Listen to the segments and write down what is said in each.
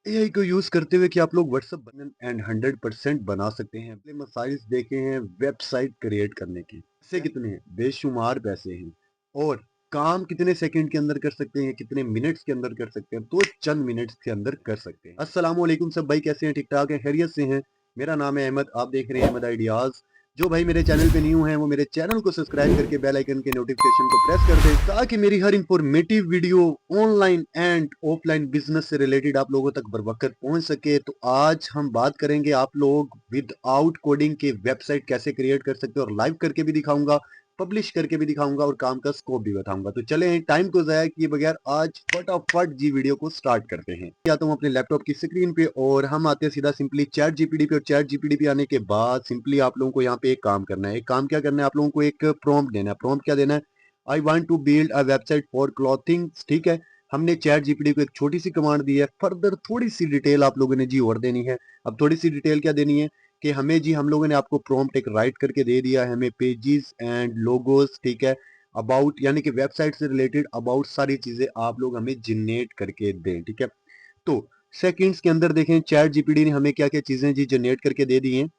AI को use करते हुए कि आप लोग व्हाट्सएप बनन एंड 100% बना सकते हैं। अपने मसाइल्स देखे हैं वेबसाइट क्रिएट करने के। पैसे कितने हैं? बेशुमार पैसे हैं। और काम कितने सेकंड के अंदर कर सकते हैं, कितने मिनट्स के अंदर कर सकते हैं, तो चंद मिनट्स के अंदर कर सकते हैं। अस्सलाम वालेकुम सब भाई, कैसे हैं? ठीक ठाक हैं, खैरियत से हैं? मेरा नाम है अहमद, आप देख रहे हैं अहमद आइडियाज। जो भाई मेरे चैनल पे न्यू हैं वो मेरे चैनल को सब्सक्राइब करके बेल आइकन के नोटिफिकेशन को प्रेस कर दें ताकि मेरी हर informative video online and offline business से रिलेटेड आप लोगों तक बर वक्त पहुंच सके। तो आज हम बात करेंगे आप लोग विदाउट कोडिंग के वेबसाइट कैसे क्रिएट कर सकते हो, और लाइव करके भी दिखाऊंगा, पब्लिश करके भी दिखाऊंगा और काम का स्कोप भी बताऊंगा। तो चले टाइम को जाया किए बगैर आज फटाफट जी वीडियो को स्टार्ट करते हैं। आता हूँ अपने लैपटॉप की स्क्रीन पे और हम आते हैं सीधा सिंपली चैट जीपीटी पे। और चैट जीपीटी पे आने के बाद सिंपली आप लोगों को यहाँ पे एक काम करना है। एक काम क्या करना है, आप लोगों को एक प्रॉम्प्ट देना है। प्रॉम्प्ट क्या देना है? I want to build a website for clothing. ठीक है, हमने चैट जीपीटी को एक छोटी सी कमांड दी है। फर्दर थोड़ी सी डिटेल आप लोगों ने जी और देनी है। अब थोड़ी सी डिटेल क्या देनी है कि हमें जी, हम लोगों ने आपको प्रॉम्प्ट एक राइट करके दे दिया है, हमें पेजेस एंड लोगोस, ठीक है, अबाउट यानी कि वेबसाइट से रिलेटेड अबाउट सारी चीजें आप लोग हमें जनरेट करके दें। ठीक है, तो सेकंड्स के अंदर देखें चैट जीपीटी ने हमें क्या क्या चीजें जी जनरेट करके दे दी हैं।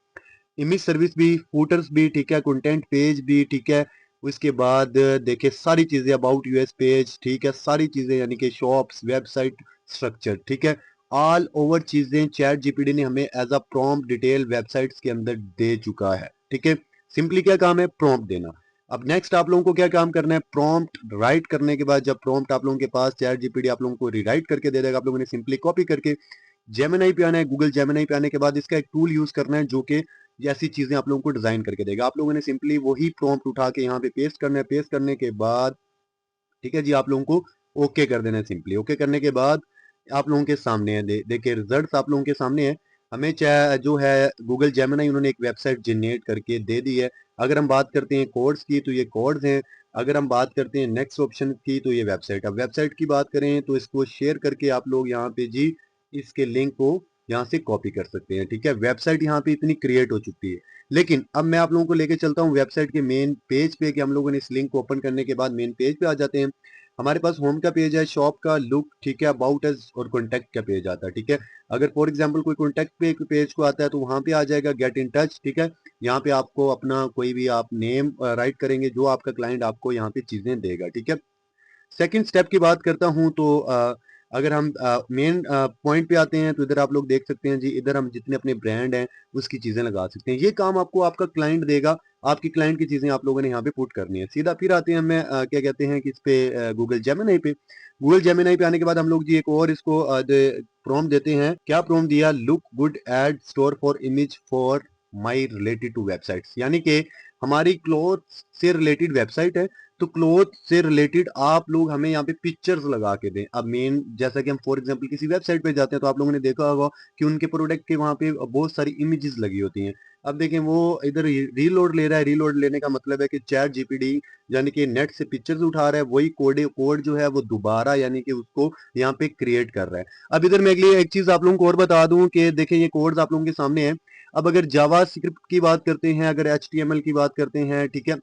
इमेज सर्विस भी, फूटर्स भी, ठीक है, कंटेंट पेज भी, ठीक है। उसके बाद देखिए सारी चीजें अबाउट यूएस पेज, ठीक है, सारी चीजें यानी कि शॉप्स, वेबसाइट स्ट्रक्चर, ठीक है, ऑल ओवर चीजें चैट जीपीटी ने हमें as a prompt detail websites के अंदर दे चुका है। ठीक है, सिंपली क्या काम है? प्रॉम्प्ट देना। अब नेक्स्ट आप लोगों को क्या काम करना है? प्रॉम्प्ट राइट करने के बाद जब प्रॉम्प्ट आप लोगों के पास चैट जीपीटी आप लोगों को रीराइट करके दे देगा, आप लोगों ने सिंपली कॉपी करके जेमिनी पे आना है। गूगल जेमिनी पे आने के बाद इसका एक टूल यूज करना है जो कि ऐसी चीजें आप लोगों को डिजाइन करके देगा। आप लोगों ने सिंपली वही प्रॉम्प्ट उठा के यहाँ पे पेस्ट करना है। पेस्ट करने के बाद ठीक है जी, आप लोगों को ओके कर देना है। सिंपली ओके करने के बाद आप लोगों के सामने है, देखिए रिजल्ट्स आप लोगों के सामने है। हमें चाहे जो है गूगल जेमिनी उन्होंने एक वेबसाइट जनरेट करके दे दी है। अगर हम बात करते हैं कोड्स की तो ये कोड्स हैं। अगर हम बात करते हैं नेक्स्ट ऑप्शन की तो ये वेबसाइट। अब वेबसाइट की बात करें तो इसको शेयर करके आप लोग यहाँ पे जी इसके लिंक को यहाँ से कॉपी कर सकते हैं। ठीक है, वेबसाइट यहाँ पे इतनी क्रिएट हो चुकी है। लेकिन अब मैं आप लोगों को लेके चलता हूँ वेबसाइट के मेन पेज पे कि हम लोगों ने इस लिंक को ओपन करने के बाद मेन पेज पे आ जाते हैं। हमारे पास होम का पेज है, शॉप का, लुक, ठीक है, अबाउट अस और कॉन्टैक्ट का पेज आता है। ठीक है, अगर फॉर एग्जांपल कोई कॉन्टैक्ट पे पेज को आता है तो वहां पे आ जाएगा गेट इन टच। ठीक है, यहाँ पे आपको अपना कोई भी आप नेम राइट करेंगे जो आपका क्लाइंट आपको यहाँ पे चीजें देगा। ठीक है, सेकंड स्टेप की बात करता हूं तो अगर हम मेन पॉइंट पे आते हैं तो इधर आप लोग देख सकते हैं जी, इधर हम जितने अपने ब्रांड हैं उसकी चीजें लगा सकते हैं। ये काम आपको आपका क्लाइंट देगा। आपकी क्लाइंट की चीजें आप लोगों ने यहाँ पे पुट करनी है। सीधा फिर आते हैं हमें क्या कहते हैं कि इस पे गूगल जेमिनी पे। गूगल जेमिनी पे आने के बाद हम लोग जी एक और इसको प्रॉम्प्ट देते हैं। क्या प्रॉम्प्ट दिया? Look good ad store for image for my related to websites, यानी कि हमारी क्लोथ से रिलेटेड वेबसाइट है तो क्लोथ से रिलेटेड आप लोग हमें यहाँ पे पिक्चर्स लगा के दें। अब मेन जैसा कि हम फॉर एग्जांपल किसी वेबसाइट पे जाते हैं तो आप लोगों ने देखा होगा कि उनके प्रोडक्ट के वहाँ पे बहुत सारी इमेजेस लगी होती हैं। अब देखें वो इधर रीलोड ले रहा है। रीलोड लेने का मतलब है कि चैट जीपीटी यानी कि नेट से पिक्चर्स उठा रहा है, वही कोड जो है वो दोबारा यानी कि उसको यहाँ पे क्रिएट कर रहा है। अब इधर मैं अगली एक चीज आप लोगों को और बता दूं कि देखें ये कोड्स आप लोगों के सामने है। अब अगर जावा स्क्रिप्ट की बात करते हैं, अगर HTML की बात करते हैं, ठीक है,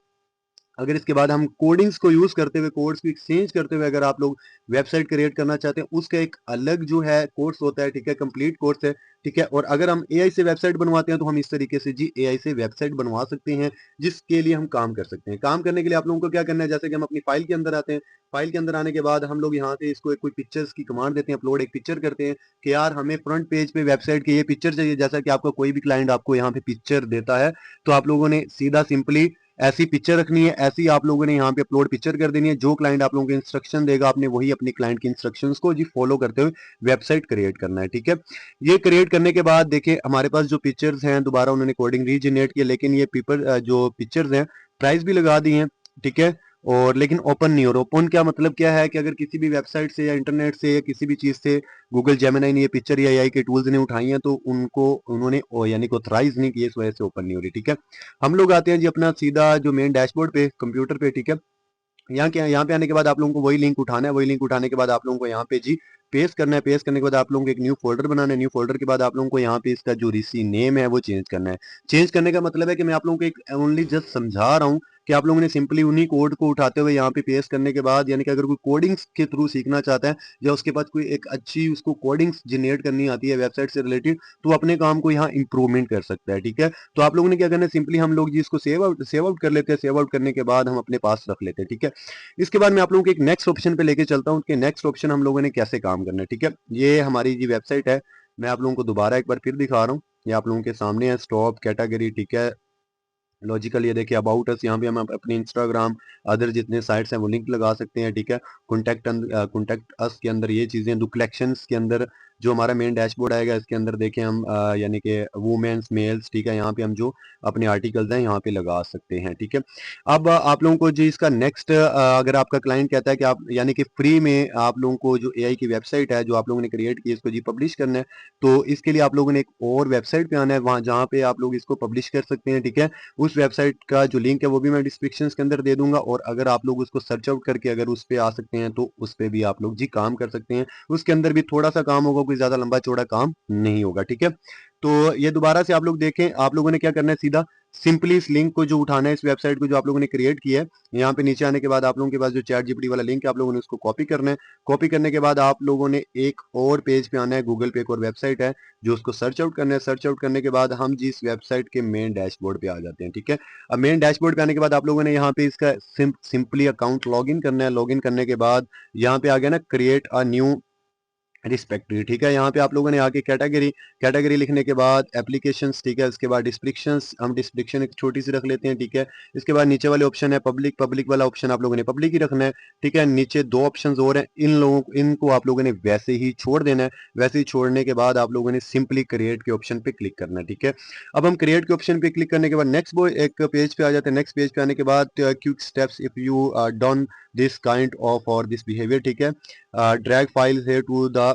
अगर इसके बाद हम कोडिंग्स को यूज करते हुए, कोड्स को एक्सचेंज करते हुए अगर आप लोग वेबसाइट क्रिएट करना चाहते हैं, उसका एक अलग जो है कोर्स होता है। ठीक है, कंप्लीट कोर्स है। ठीक है, और अगर हम एआई से वेबसाइट बनवाते हैं तो हम इस तरीके से जी एआई से वेबसाइट बनवा सकते हैं, जिसके लिए हम काम कर सकते हैं। काम करने के लिए आप लोगों को क्या करना है, जैसे कि हम अपनी फाइल के अंदर आते हैं। फाइल के अंदर आने के बाद हम लोग यहाँ से इसको एक कोई पिक्चर्स की कमांड देते हैं, अपलोड एक पिक्चर करते हैं कि यार हमें फ्रंट पेज पे वेबसाइट की ये पिक्चर चाहिए। जैसा कि आपका कोई भी क्लाइंट आपको यहाँ पे पिक्चर देता है तो आप लोगों ने सीधा सिंपली ऐसी पिक्चर रखनी है, ऐसी आप लोगों ने यहाँ पे अपलोड पिक्चर कर देनी है। जो क्लाइंट आप लोगों को इंस्ट्रक्शन देगा आपने वही अपने क्लाइंट की इंस्ट्रक्शंस को जी फॉलो करते हुए वेबसाइट क्रिएट करना है। ठीक है, ये क्रिएट करने के बाद देखिए हमारे पास जो पिक्चर्स हैं दोबारा उन्होंने कोडिंग रीजनरेट किया, लेकिन ये पेपर जो पिक्चर्स हैं प्राइस भी लगा दी हैं। ठीक है, और लेकिन ओपन नहीं हो रहा। ओपन क्या मतलब क्या है कि अगर किसी भी वेबसाइट से या इंटरनेट से या किसी भी चीज से गूगल जेमिनी ने ये पिक्चर या एआई के टूल्स ने उठाई हैं तो उनको उन्होंने यानी कि ऑथराइज नहीं किए, इस वजह से ओपन नहीं हो रही। ठीक है, हम लोग आते हैं जी अपना सीधा जो मेन डैशबोर्ड पे कंप्यूटर पे। ठीक है, यहाँ क्या, यहाँ पे आने के बाद आप लोगों को वही लिंक उठाना है। वही लिंक उठाने के बाद आप लोगों को यहाँ पे जी पेस्ट करना है। पेस्ट करने के बाद आप लोगों को एक न्यू फोल्डर बनाना है। न्यू फोल्डर के बाद आप लोगों को यहाँ पे इसका जो रिसी नेम है वो चेंज करना है। चेंज करने का मतलब है कि मैं आप लोगों को एक ओनली जस्ट समझा रहा हूँ कि आप लोगों ने सिंपली उन्हीं कोड को उठाते हुए यहाँ पे पेस्ट करने के बाद, यानी कि अगर कोई कोडिंग्स के थ्रू सीखना चाहता है या उसके पास कोई एक अच्छी उसको कोडिंग्स जनरेट करनी आती है वेबसाइट से रिलेटेड, तो अपने काम को यहाँ इंप्रूवमेंट कर सकता है। ठीक है, तो आप लोगों ने क्या करना है, सिंपली हम लोग जी इसको सेव आउट कर लेते हैं। सेव आउट करने के बाद हम अपने पास रख लेते हैं। ठीक है, इसके बाद मैं आप लोगों को एक नेक्स्ट ऑप्शन पे लेके चलता हूँ कि नेक्स्ट ऑप्शन हम लोगों ने कैसे काम करना है। ठीक है, ये हमारी जी वेबसाइट है। मैं आप लोगों को दोबारा एक बार फिर दिखा रहा हूँ। ये आप लोगों के सामने है स्टॉप कैटेगरी। ठीक है, लॉजिकल, ये देखिए अबाउट अस, यहाँ पे हम अपने इंस्टाग्राम अदर जितने साइट्स हैं वो लिंक लगा सकते हैं। ठीक है, कॉन्टैक्ट अस के अंदर ये चीज़ें, दो कलेक्शंस के अंदर जो हमारा मेन डैशबोर्ड आएगा इसके अंदर देखें हम यानी कि वुमेन्स मेल्स। ठीक है, यहाँ पे हम जो अपने आर्टिकल्स हैं यहाँ पे लगा सकते हैं। ठीक है, अब आप लोगों को जी इसका नेक्स्ट, अगर आपका क्लाइंट कहता है कि आप यानी कि फ्री में आप लोगों को जो एआई की वेबसाइट है जो आप लोगों ने क्रिएट की इसको जी पब्लिश करना है, तो इसके लिए आप लोगों ने एक और वेबसाइट पे आना है, वहाँ जहाँ पे आप लोग इसको पब्लिश कर सकते हैं। ठीक है, उस वेबसाइट का जो लिंक है वो भी मैं डिस्क्रिप्शन के अंदर दे दूंगा, और अगर आप लोग उसको सर्च आउट करके अगर उस पर आ सकते हैं तो उस पर भी आप लोग जी काम कर सकते हैं। उसके अंदर भी थोड़ा सा काम होगा, कोई ज्यादा लंबा चौड़ा काम नहीं होगा। ठीक है, तो ये दोबारा से आप लोग देखें, आप लोगों ने क्या करना है, सीधा सिंपली इस लिंक को जो उठाना है, इस वेबसाइट को जो आप लोगों ने क्रिएट किया है, यहाँ पे नीचे आने के बाद आप लोगों के पास जो चैट जीपीटी वाला लिंक है आप लोगों ने उसको कॉपी करना है। कॉपी करने के बाद आप लोगों ने एक और पेज पे आना है, गूगल पे एक और वेबसाइट है जो उसको सर्च आउट करना है। सर्च आउट करने के बाद हम जिस वेबसाइट के मेन डैशबोर्ड पे आ जाते हैं। ठीक है, अब मेन डैशबोर्ड पे आने के बाद आप लोगों ने यहाँ पे इसका सिंपली अकाउंट लॉग इन करना है। लॉग इन करने के बाद यहाँ पे आ गया ना क्रिएट अ न्यू रिस्पेक्टरी। ठीक है, यहाँ पे आप लोगों ने आके कैटेगरी, कैटेगरी लिखने के बाद एप्लीकेशंस। ठीक है, इसके बाद डिस्क्रिप्शंस, हम डिस्क्रिप्शन एक छोटी सी रख लेते हैं। ठीक है, इसके बाद नीचे वाले ऑप्शन है पब्लिक, पब्लिक वाला ऑप्शन आप लोगों ने पब्लिक ही रखना है। ठीक है, नीचे दो ऑप्शन और हैं, इनको आप लोगों ने वैसे ही छोड़ देना है। वैसे ही छोड़ने के बाद आप लोगों ने सिंपली क्रिएट के ऑप्शन पे क्लिक करना है। ठीक है, अब हम क्रिएट के ऑप्शन पे क्लिक करने के बाद नेक्स्ट एक पेज पे आ जाते हैं। नेक्स्ट पेज पे आने के बाद quick steps if you done this kind of और दिस बिहेवियर। ठीक है, ड्रैग फाइल है टू द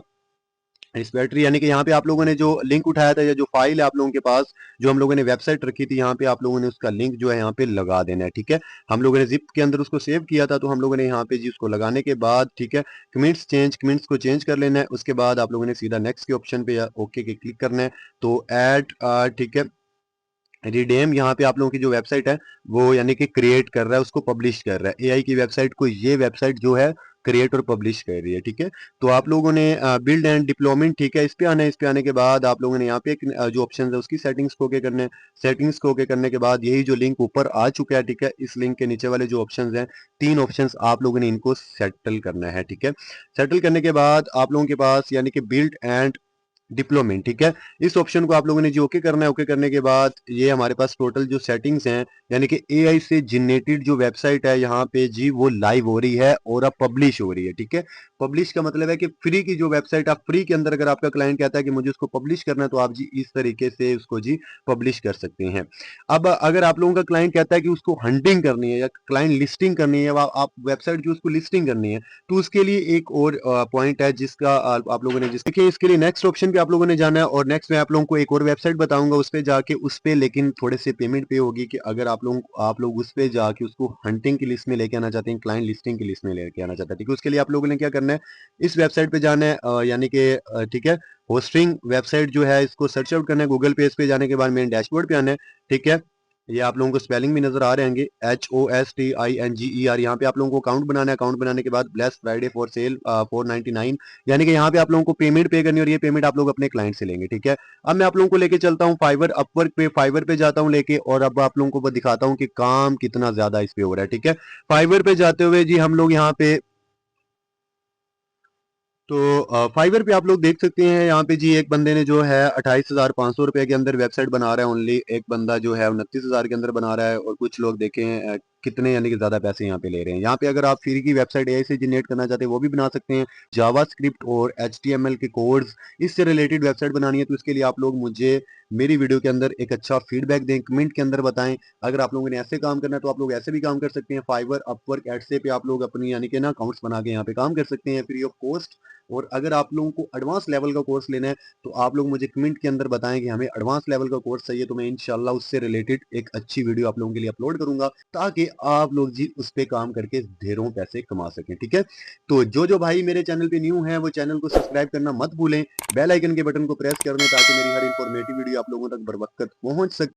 रिस्पेक्टरी, यानी कि यहाँ पे आप लोगों ने जो लिंक उठाया था या जो फाइल है आप लोगों के पास, जो हम लोगों ने वेबसाइट रखी थी, यहाँ पे आप लोगों ने उसका लिंक जो है यहाँ पे लगा देना है। ठीक है, हम लोगों ने जिप के अंदर उसको सेव किया था, तो हम लोगों ने यहाँ पे जी उसको लगाने के बाद, ठीक है, कमेंट्स को चेंज कर लेना है। उसके बाद आप लोगों ने सीधा नेक्स्ट के ऑप्शन पे या ओके के क्लिक करना है। तो ऐड, ठीक है, रिडेम, यहाँ पे आप लोगों की जो वेबसाइट है वो यानी कि क्रिएट कर रहा है, उसको पब्लिश कर रहा है। एआई की वेबसाइट को ये वेबसाइट जो है क्रिएट और पब्लिश कर रही है। ठीक है, तो आप लोगों ने बिल्ड एंड डिप्लॉयमेंट, ठीक है, इस पे आना है। इस पे आने के बाद आप लोगों ने यहाँ पे जो ऑप्शन है उसकी सेटिंग्स को ओके करना है। सेटिंग्स को ओके करने के बाद यही जो लिंक ऊपर आ चुका है, ठीक है, इस लिंक के नीचे वाले जो ऑप्शन हैं, तीन ऑप्शन आप लोगों ने इनको सेटल करना है। ठीक है, सेटल करने के बाद आप लोगों के पास यानी कि बिल्ड एंड डिप्लोमेंट, ठीक है, इस ऑप्शन को आप लोगों ने जी ओके करना है। ओके करने के बाद ये हमारे पास टोटल जो सेटिंग्स हैं यानी कि एआई से जनरेटेड जो वेबसाइट है यहाँ पे जी वो लाइव हो रही है और अब पब्लिश हो रही है। ठीक है, पब्लिश का मतलब है कि फ्री की जो वेबसाइट, आप फ्री के अंदर अगर आपका क्लाइंट कहता है कि मुझे उसको पब्लिश करना है तो आप जी इस तरीके से उसको जी पब्लिश कर सकते हैं। अब अगर आप लोगों का क्लाइंट कहता है कि उसको हंटिंग करनी है या क्लाइंट लिस्टिंग करनी है, या आप वेबसाइट जो उसको लिस्टिंग करनी है, तो उसके लिए एक और पॉइंट है जिसका आप लोगों ने जिस देखिए इसके लिए नेक्स्ट ऑप्शन पे आप लोगों ने जाना है। और नेक्स्ट में आप लोगों को एक और वेबसाइट बताऊंगा, उस पे जाके उस पे लेकिन थोड़े से पेमेंट पे होगी कि अगर आप लोग उस पे जाके उसको हंटिंग की लिस्ट में लेके आना चाहते हैं, क्लाइंट लिस्टिंग की लिस्ट में लेके आना चाहते हैं, ठीक है, उसके लिए आप लोगों ने क्या करना है, इस वेबसाइट पे जाना है, यानी कि ठीक है, होस्टिंग वेबसाइट जो है इसको सर्च आउट करना है। गूगल पेज पे जाने के बाद मेन डैशबोर्ड पे आना है। ठीक है, ये आप लोगों को स्पेलिंग भी नजर आ रहे होंगे, HOSTINGER। यहाँ पे आप लोगों को अकाउंट बनाना है। अकाउंट बनाने के बाद ब्लेस फ्राइडे फॉर सेल 499, यानी कि यहाँ पे आप लोगों को पेमेंट पे करनी है और ये पेमेंट आप लोग अपने क्लाइंट से लेंगे। ठीक है, अब मैं आप लोगों को लेके चलता हूँ फाइवर, अपवर्क पे, फाइवर पे जाता हूँ लेके, और अब आप लोगों को दिखाता हूँ कि काम कितना ज्यादा इस पे हो रहा है। ठीक है, फाइवर पे जाते हुए जी हम लोग यहाँ पे, तो फाइवर पे आप लोग देख सकते हैं, यहाँ पे जी एक बंदे ने जो है 28,500 रुपए के अंदर वेबसाइट बना रहा है। ओनली एक बंदा जो है 29,000 के अंदर बना रहा है, और कुछ लोग देखें कितने यानी कि ज्यादा पैसे यहाँ पे ले रहे हैं। यहाँ पे अगर आप फ्री की वेबसाइट एआई से जनरेट करना चाहते हैं वो भी बना सकते हैं। जावा स्क्रिप्ट और HTML के कोड्स इससे रिलेटेड वेबसाइट बनानी है, तो इसके लिए आप लोग मुझे मेरी वीडियो के अंदर एक अच्छा फीडबैक दें, कमेंट के अंदर बताएं। अगर आप लोगों ने ऐसे काम करना है तो आप लोग ऐसे भी काम कर सकते हैं। फाइवर, अपवर्क, एडसे पे आप लोग अपनी यानी कि ना अकाउंट्स बना के यहाँ पे काम कर सकते हैं फ्री ऑफ कॉस्ट। और अगर आप लोगों को एडवांस लेवल का कोर्स लेना है तो आप लोग मुझे कमेंट के अंदर बताएं कि हमें एडवांस लेवल का कोर्स चाहिए, तो मैं इंशाल्लाह उससे रिलेटेड एक अच्छी वीडियो आप लोगों के लिए अपलोड करूंगा, ताकि आप लोग जी उस पे काम करके ढेरों पैसे कमा सकें। ठीक है, तो जो भाई मेरे चैनल पे न्यू है वो चैनल को सब्सक्राइब करना मत भूलें, बेल आइकन के बटन को प्रेस कर दें ताकि मेरी हर इंफॉर्मेटिव वीडियो आप लोगों तक बर वक्त पहुंच सके।